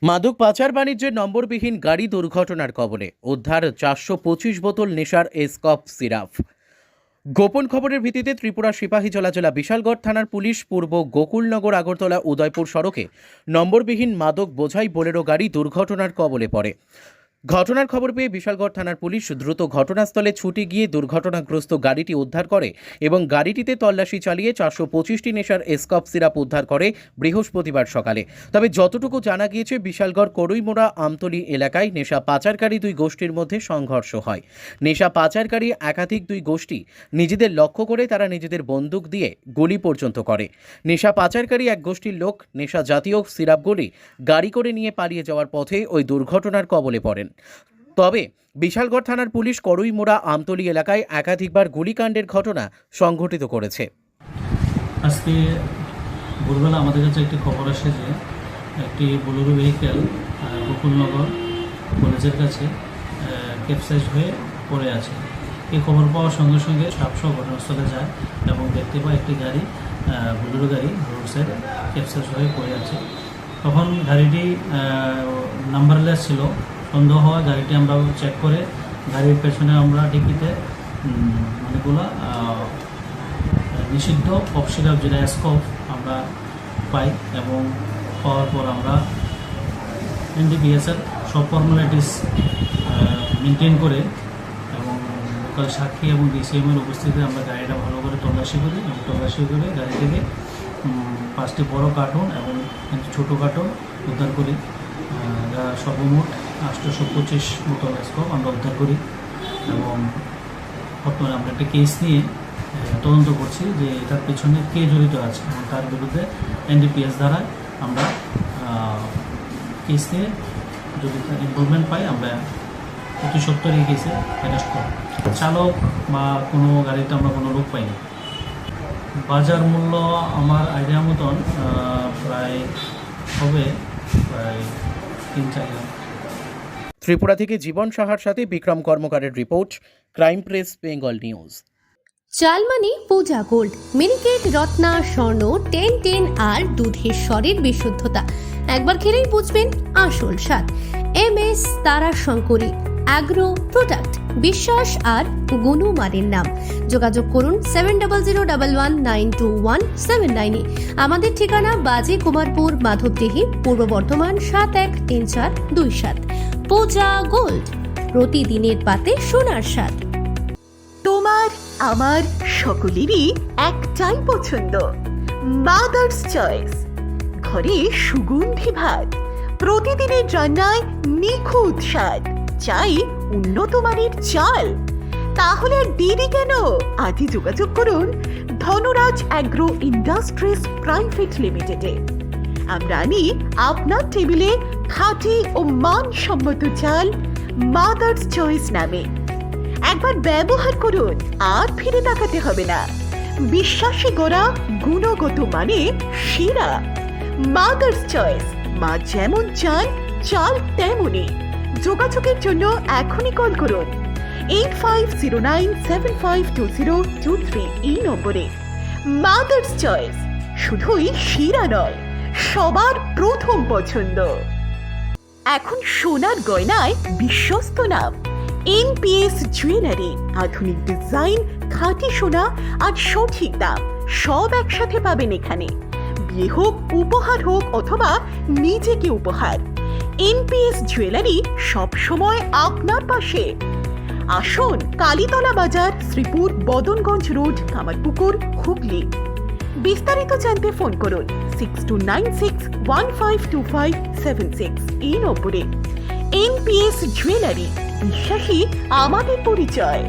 মাদক পাচার বাণিজ্যের নম্বরবিহীন গাড়ি দুর্ঘটনার কবলে, উদ্ধার 425 বোতল নেশার এসকপ সিরাপ। গোপন খবরের ভিত্তিতে ত্রিপুরা সিপাহীজলা জেলা বিশালগড় থানার পুলিশ পূর্ব গোকুলনগর আগরতলা উদয়পুর সড়কে নম্বরবিহীন মাদক বোঝাই বোলেরো গাড়ি দুর্ঘটনার কবলে পড়ে। ঘটনার খবর পেয়ে বিশালগড় থানার পুলিশ দ্রুত ঘটনাস্থলে ছুটে গিয়ে দুর্ঘটনাগ্রস্ত গাড়িটি উদ্ধার করে এবং গাড়িটিতে তল্লাশি চালিয়ে 425টি নেশার এসকপ সিরাপ উদ্ধার করে বৃহস্পতিবার সকালে। তবে যতটুকু জানা গিয়েছে, বিশালগড় করুইমোড়া আমতলী এলাকায় নেশা পাচারকারী দুই গোষ্ঠীর মধ্যে সংঘর্ষ হয়। নেশা পাচারকারী একাধিক দুই গোষ্ঠী নিজেদের লক্ষ্য করে তারা নিজেদের বন্দুক দিয়ে গুলি পর্যন্ত করে। নেশা পাচারকারী এক গোষ্ঠীর লোক নেশা জাতীয় সিরাপগুলি গাড়ি করে নিয়ে পালিয়ে যাওয়ার পথে ওই দুর্ঘটনার কবলে পড়েন। তবে বিশালগড় থানার পুলিশ করুইমোড়া আমতলী এলাকায় একাধিকবার গুলিকাণ্ডের ঘটনা সংঘটিত করেছে। আজকে ভোরবেলা আমাদের কাছে একটি খবর আসে যে একটি বোলেরো ভেহিক্যাল গোকুলনগর কলেজের কাছে ক্যাপসাইজ হয়ে পড়ে আছে। এই খবর পাওয়ার সঙ্গে সঙ্গে সাপসহ ঘটনাস্থলে যায় এবং দেখতে পায় একটি গাড়ি, বোলেরো গাড়ি রোড সাইডে ক্যাপসাইজ হয়ে পড়ে আছে। তখন গাড়িটি নাম্বারলেস ছিল। সন্দেহ হওয়া গাড়িটি আমরা চেক করে গাড়ির পেছনে আমরা ডিকিতে অনেকগুলো নিষিদ্ধ কফ সিরাপ, যেটা এসকপ, আমরা পাই এবং পাওয়ার পর আমরা এনডিপিএসের সব ফর্মালিটিস মেনটেন করে এবং লোকাল সাক্ষী এবং ডিসিএমের উপস্থিতিতে আমরা গাড়িটা ভালো করে তল্লাশি করি এবং তল্লাশি করে গাড়ি থেকে 5টি বড় কার্টুন এবং ছোটো কার্টুন উদ্ধার করি। যা সর্বমোট 825 বোতল এসকপ আমরা উদ্ধার করি এবং বর্তমানে আমরা একটা কেস নিয়ে তদন্ত করছি যে এটার পেছনে কে জড়িত আছে এবং তার বিরুদ্ধে এনডিপিএস দ্বারা আমরা কেস নিয়ে যদি ইনভলভমেন্ট পাই আমরা অতি সত্তর এই কেসে অ্যারেস্ট করি। চালক বা কোনো গাড়িতে আমরা কোনো লোক পাইনি। বাজার মূল্য আমার আইডিয়া মতন প্রায় হবে প্রায় 3-4 লাখ। ত্রিপুরা থেকে জীবন সাহার সাথে বিক্রম কর্মকারের report, crime press, Bengal news. চালমানি পূজা গোল্ড, মিনিকেট, রত্না, স্বর্ণ 10-10 আর দুধের স্বরের বিশুদ্ধতা। একবার খেলেই বুঝবেন আসল স্বাদ। MS তারা শঙ্করী অ্যাগ্রো প্রোডাক্ট, বিশ্বাস আর গুণমানের নাম। যোগাযোগ করুন 7011192179 এ। আমাদের ঠিকানা বাজে কুমারপুর, মাধবদেহি, পূর্ব বর্ধমান 713427। পূজা গোল্ড, প্রতিদিনের পাতে সোনার স্বাদ। তোমার আমার সকলেরই একটাই পছন্দ, মাদার্স চয়েস। ঘরে সুগন্ধি ভাত, প্রতিদিনের রান্নায় নিখুঁত স্বাদ, চাই উন্নত মানের চাল। তাহলে আর দেরি কেন? আজই যোগাযোগ করুন ধনরাজ অ্যাগ্রো ইন্ডাস্ট্রিজ প্রাইভেট লিমিটেডে। আমরা আনি আপনার টেবিলে খাঁটি ও মানসম্মত চাল মাদার্স চয়েস নামে। একবার ব্যবহার করুন, আর ফিরে তাকাতে হবে না। বিশ্বাসী গোড়া, গুণগত মানে সেরা। মাদার্স চয়েস, মা যেমন চান চাল তেমনই। যোগাযোগের জন্য এখনই কল করুন 8509752023 এই নম্বরে। মাদার্স চয়েস শুধুই সেরা নয়, সবার প্রথম পছন্দ। এখন সোনার গয়নায় বিশ্বস্ত নাম NPS জুয়েলারি। আধুনিক ডিজাইন, খাঁটি সোনা আর সঠিক দাম সব একসাথে পাবেন এখানে। বিয়ে হোক, উপহার হোক অথবা নিজেকে উপহার, NPS জুয়েলারি সব সময় আপনার পাশে। আসুন কালীতলা বাজার, শ্রীপুর, বদনগঞ্জ রোড, কামারপুকুর, হুগলি। বিস্তারিত জানতে ফোন করুন 6296152576 এই নম্বরে। NPS জুয়েলারি, বিশ্বাসী আমাদের পরিচয়।